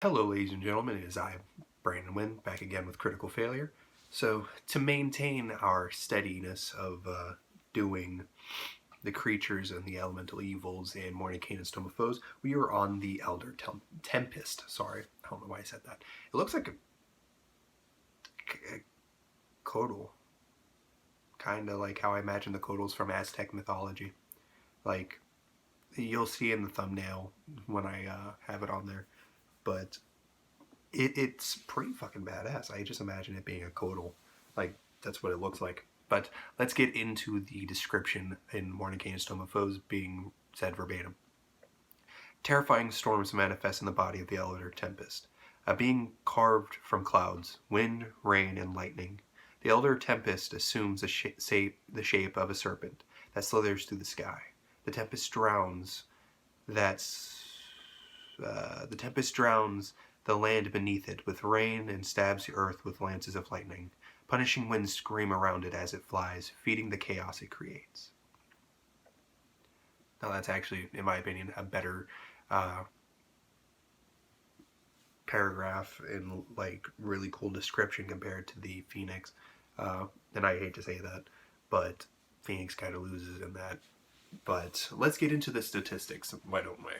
Hello, ladies and gentlemen. It is I, Brandon Wynn, back again with Critical Failure. So, to maintain our steadiness of doing the creatures and the elemental evils in Morning Canaan's Tome of Foes, we are on the Elder Tempest. Sorry, I don't know why I said that. It looks like a Codal. Kind of like how I imagine the Codals from Aztec mythology. Like, you'll see in the thumbnail when I have it on there. But it's pretty fucking badass. I just imagine it being a Codal. Like, that's what it looks like. But let's get into the description in Morning Canaan's Tome of Foes being said verbatim. Terrifying storms manifest in the body of the Elder Tempest, a being carved from clouds, wind, rain, and lightning. The Elder Tempest assumes the shape of a serpent that slithers through the sky. The Tempest drowns. The Tempest drowns the land beneath it with rain and stabs the earth with lances of lightning. Punishing winds scream around it as it flies, feeding the chaos it creates. Now that's actually, in my opinion, a better paragraph and like really cool description compared to the Phoenix. And I hate to say that, but Phoenix kind of loses in that. But let's get into the statistics, why don't we?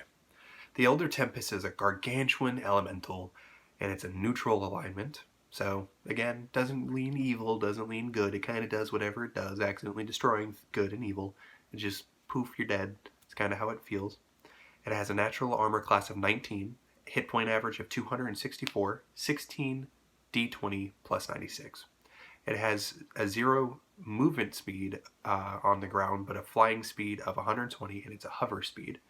The Elder Tempest is a gargantuan elemental, and it's a neutral alignment. So, again, doesn't lean evil, doesn't lean good. It kind of does whatever it does, accidentally destroying good and evil. It just, poof, you're dead. It's kind of how it feels. It has a natural armor class of 19, hit point average of 264, 16 d20 plus 96. It has a 0 movement speed on the ground, but a flying speed of 120, and it's a hover speed.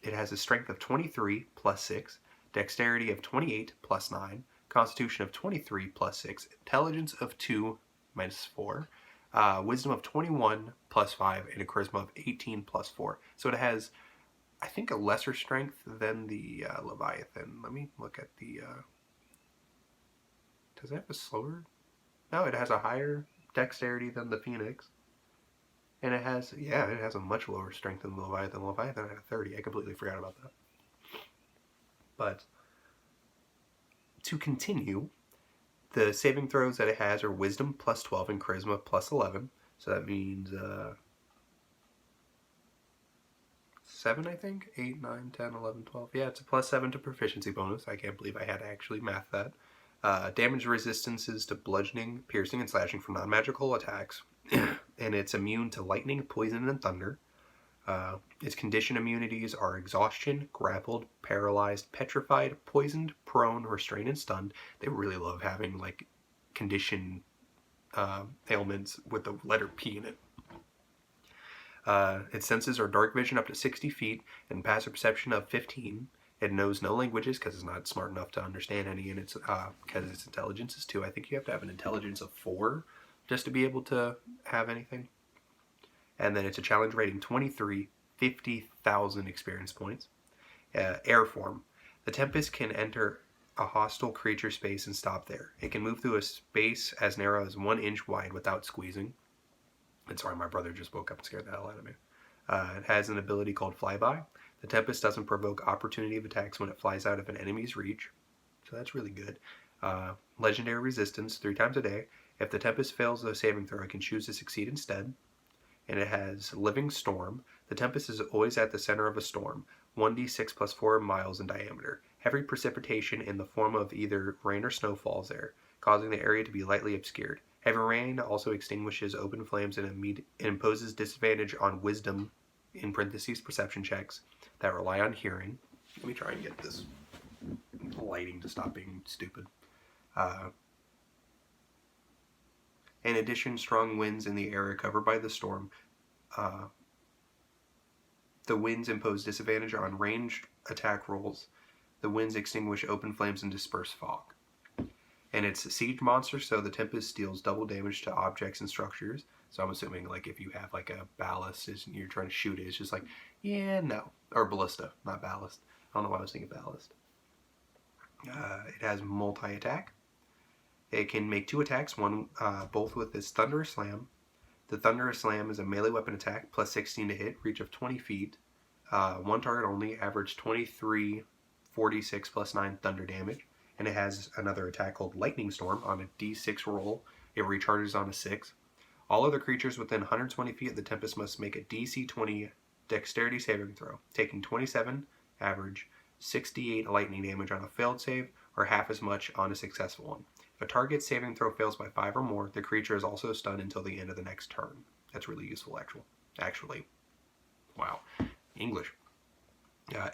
It has a strength of 23 plus 6, dexterity of 28 plus 9, constitution of 23 plus 6, intelligence of 2 minus 4, wisdom of 21 plus 5, and a charisma of 18 plus 4. So it has, I think, a lesser strength than the Leviathan. Let me look at the... does it have a slower? No, it has a higher dexterity than the Phoenix. And it has a much lower strength than the Leviathan. The Leviathan had a 30. I completely forgot about that. But to continue, the saving throws that it has are Wisdom plus 12 and Charisma plus 11. So that means 7, I think? 8, 9, 10, 11, 12. Yeah, it's a plus 7 to proficiency bonus. I can't believe I had to actually math that. Damage resistances to bludgeoning, piercing, and slashing from non-magical attacks. And it's immune to lightning, poison, and thunder. Its condition immunities are exhaustion, grappled, paralyzed, petrified, poisoned, prone, restrained, and stunned. They really love having like condition ailments with the letter P in it. Its senses are dark vision up to 60 feet and passive perception of 15. It knows no languages because it's not smart enough to understand any, and it's because its intelligence is 2. I think you have to have an intelligence of 4 just to be able to have anything. And then it's a challenge rating 23, 50,000 experience points. Air form. The Tempest can enter a hostile creature space and stop there. It can move through a space as narrow as 1 inch wide without squeezing. And sorry, my brother just woke up and scared the hell out of me. It has an ability called Flyby. The Tempest doesn't provoke opportunity of attacks when it flies out of an enemy's reach. So that's really good. Legendary resistance 3 times a day. If the Tempest fails the saving throw, it can choose to succeed instead. And it has Living Storm. The Tempest is always at the center of a storm, 1d6 plus 4 miles in diameter. Heavy precipitation in the form of either rain or snow falls there, causing the area to be lightly obscured. Heavy rain also extinguishes open flames and imposes disadvantage on wisdom, in parentheses, perception checks that rely on hearing. Let me try and get this lighting to stop being stupid. In addition, strong winds in the area covered by the storm. The winds impose disadvantage on ranged attack rolls. The winds extinguish open flames and disperse fog. And it's a siege monster, so the Tempest deals double damage to objects and structures. So I'm assuming like if you have like a ballast and you're trying to shoot it, it's just like, yeah, no. Or ballista, not ballast. I don't know why I was thinking ballast. It has multi-attack. It can make 2 attacks, one both with its Thunderous Slam. The Thunderous Slam is a melee weapon attack, plus 16 to hit, reach of 20 feet. One target only, average 23 46 plus 9 thunder damage. And it has another attack called Lightning Storm. On a d6 roll, it recharges on a 6. All other creatures within 120 feet of the Tempest must make a DC 20 dexterity saving throw, taking 27 average, 68 lightning damage on a failed save, or half as much on a successful one. If a target saving throw fails by 5 or more, the creature is also stunned until the end of the next turn. That's really useful, actually. Wow. English.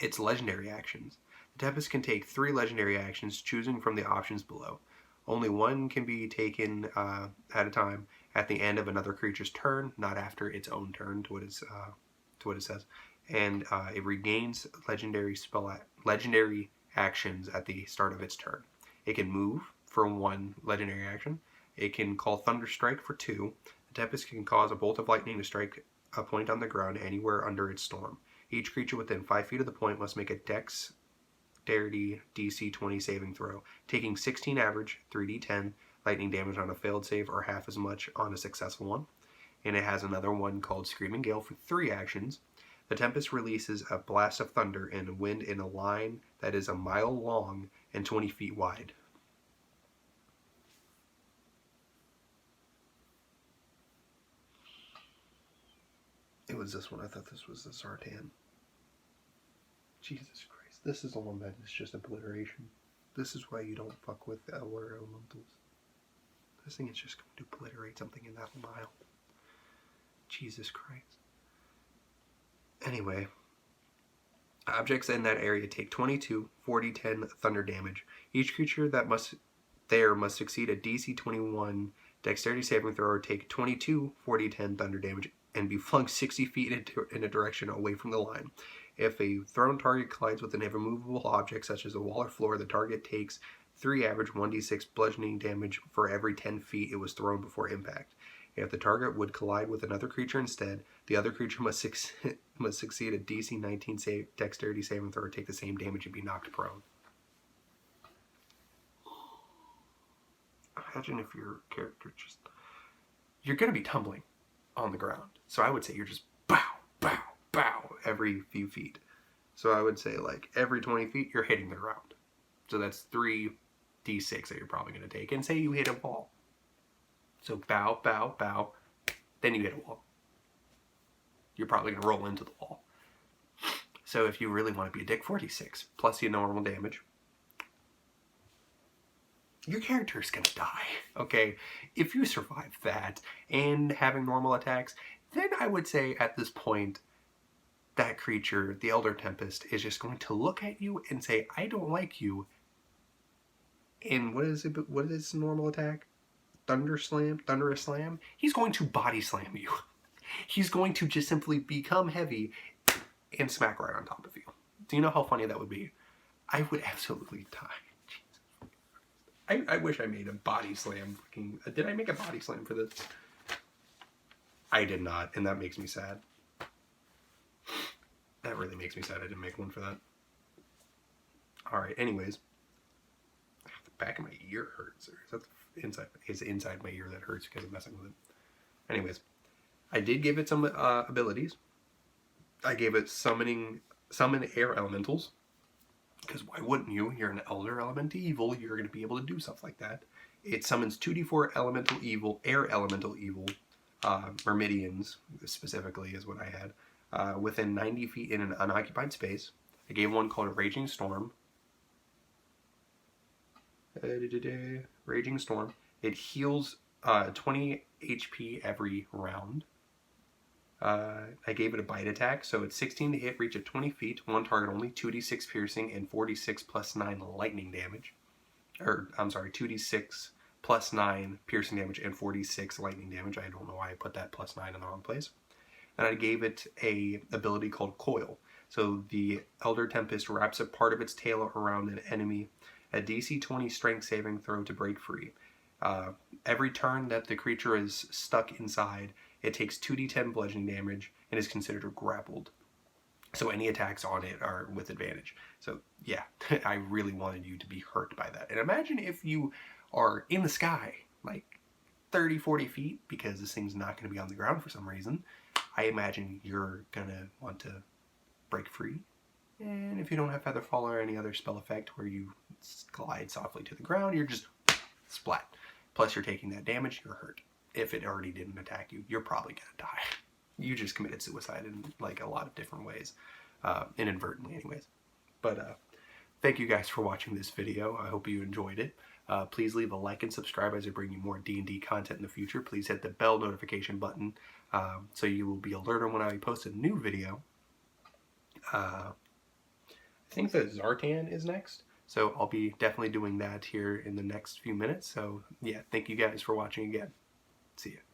Its legendary actions. The Tempest can take 3 legendary actions, choosing from the options below. Only one can be taken at a time at the end of another creature's turn, not after its own turn, to what it says. And it regains legendary actions at the start of its turn. It can move for 1 legendary action. It can call Thunder Strike for 2. The Tempest can cause a bolt of lightning to strike a point on the ground anywhere under its storm. Each creature within 5 feet of the point must make a Dexterity DC 20 saving throw, taking 16 average, 3d10 lightning damage on a failed save, or half as much on a successful one. And it has another one called Screaming Gale for 3 actions. The Tempest releases a blast of thunder and wind in a line that is a mile long and 20 feet wide. It was this one. I thought this was the Sartan. Jesus Christ. This is the one that is just obliteration. This is why you don't fuck with water elementals. This thing is just going to obliterate something in that mile. Jesus Christ. Anyway, objects in that area take 22, 40, 10 thunder damage. Each creature that must succeed a DC 21 dexterity saving throw or take 22, 40, 10 thunder damage and be flung 60 feet in a direction away from the line. If a thrown target collides with an immovable object such as a wall or floor, the target takes 3 average 1d6 bludgeoning damage for every 10 feet it was thrown before impact. If the target would collide with another creature instead, the other creature must succeed a DC 19 dexterity saving throw or take the same damage and be knocked prone. Imagine if your character you're going to be tumbling on the ground. So I would say you're just bow, bow, bow every few feet. So I would say like every 20 feet you're hitting the ground. So that's 3d6 that you're probably going to take. And say you hit a wall. So bow, bow, bow. Then you hit a wall. You're probably going to roll into the wall. So if you really want to be a dick, 46 plus your normal damage. Your character is going to die, okay? If you survive that and having normal attacks, then I would say at this point, that creature, the Elder Tempest, is just going to look at you and say, I don't like you. And what is his normal attack? Thunderous Slam? He's going to body slam you. He's going to just simply become heavy and smack right on top of you. Do you know how funny that would be? I would absolutely die. I wish I made a body slam. Did I make a body slam for this? I did not, and that makes me sad. That really makes me sad I didn't make one for that. Alright, anyways. The back of my ear hurts. Or is that the inside? It's inside my ear that hurts because I'm messing with it. Anyways. I did give it some abilities. I gave it summon air elementals. Because why wouldn't you? You're an elder element evil. You're going to be able to do stuff like that. It summons 2d4 elemental evil, air elemental evil, Myrmidians specifically is what I had, within 90 feet in an unoccupied space. I gave one called a Raging Storm. Raging Storm. It heals 20 HP every round. I gave it a bite attack, so it's 16 to hit, reach at 20 feet, one target only, 2d6 piercing, and 46 plus 9 lightning damage. 2d6 plus 9 piercing damage and 46 lightning damage. I don't know why I put that plus 9 in the wrong place. And I gave it a ability called Coil. So the Elder Tempest wraps a part of its tail around an enemy, a DC 20 strength saving throw to break free. Every turn that the creature is stuck inside, it takes 2d10 bludgeoning damage and is considered grappled. So any attacks on it are with advantage. So yeah, I really wanted you to be hurt by that. And imagine if you are in the sky, like 30, 40 feet, because this thing's not going to be on the ground for some reason. I imagine you're going to want to break free And if you don't have Featherfall or any other spell effect where you glide softly to the ground, you're just splat. Plus you're taking that damage, you're hurt. If it already didn't attack you, you're probably gonna die. You just committed suicide in like a lot of different ways, inadvertently anyways. But thank you guys for watching this video. I hope you enjoyed it. Please leave a like and subscribe as I bring you more D&D content in the future. Please hit the bell notification button so you will be alerted when I post a new video. I think the Zartan is next, so I'll be definitely doing that here in the next few minutes. So yeah, thank you guys for watching again. See ya.